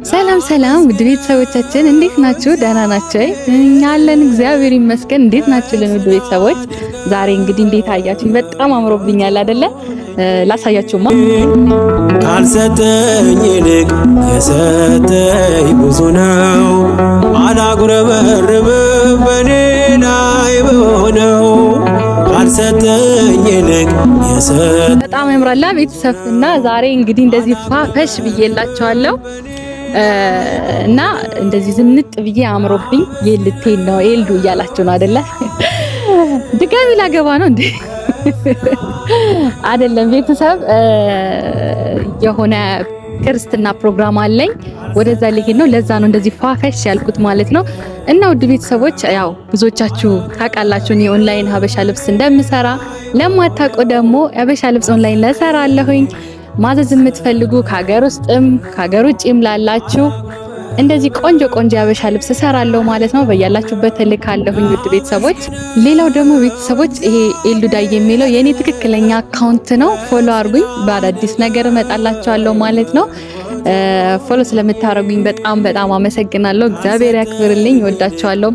ሰላም ሰላም ውድ ቤተሰቦቻችን እንዴት ናችሁ? ደህና ናችሁ? እኛ አለን እግዚአብሔር ይመስገን። እንዴት ናችሁልን ውድ ቤተሰቦች? ዛሬ እንግዲህ እንዴት አያችሁኝ? በጣም አምሮብኛል አይደለ? ላሳያችሁማ። ካልሰጠኝ ይልቅ የሰጠኝ ብዙ ነው። አላጉረመርምም በኔ ላይ በሆነው ካልሰጠኝ ይልቅ የሰጠኝ በጣም ያምራላ ቤተሰብና ዛሬ እንግዲህ እንደዚህ ፋፈሽ ብዬላችኋለሁ። እና እንደዚህ ዝንጥ ብዬ አምሮብኝ የልቴን ነው ኤልዱ እያላችሁ ነው አይደለ? ድጋሚ ላገባ ነው እንዴ? አይደለም ቤተሰብ፣ የሆነ ክርስትና ፕሮግራም አለኝ ወደዛ ልሄድ ነው። ለዛ ነው እንደዚህ ፋፈሽ ያልኩት ማለት ነው። እና ውድ ቤተሰቦች ያው ብዙዎቻችሁ ታውቃላችሁ እኔ ኦንላይን ሀበሻ ልብስ እንደምሰራ፣ ለማታውቁ ደግሞ ሀበሻ ልብስ ኦንላይን ለሰራለሁኝ። ማዘዝ የምትፈልጉ ከሀገር ውስጥም ከሀገር ውጭም ላላችሁ እንደዚህ ቆንጆ ቆንጆ ሀበሻ ልብስ እሰራለሁ ማለት ነው። በያላችሁበት እልካለሁኝ ውድ ቤተሰቦች። ሌላው ደግሞ ቤተሰቦች ይሄ ኤልዱዳይ የሚለው የኔ ትክክለኛ አካውንት ነው። ፎሎ አድርጉኝ፣ በአዳዲስ ነገር እመጣላችኋለሁ ማለት ነው። ፎሎ ስለምታረጉኝ በጣም በጣም አመሰግናለሁ። እግዚአብሔር ያክብርልኝ። ወዳችኋለሁ።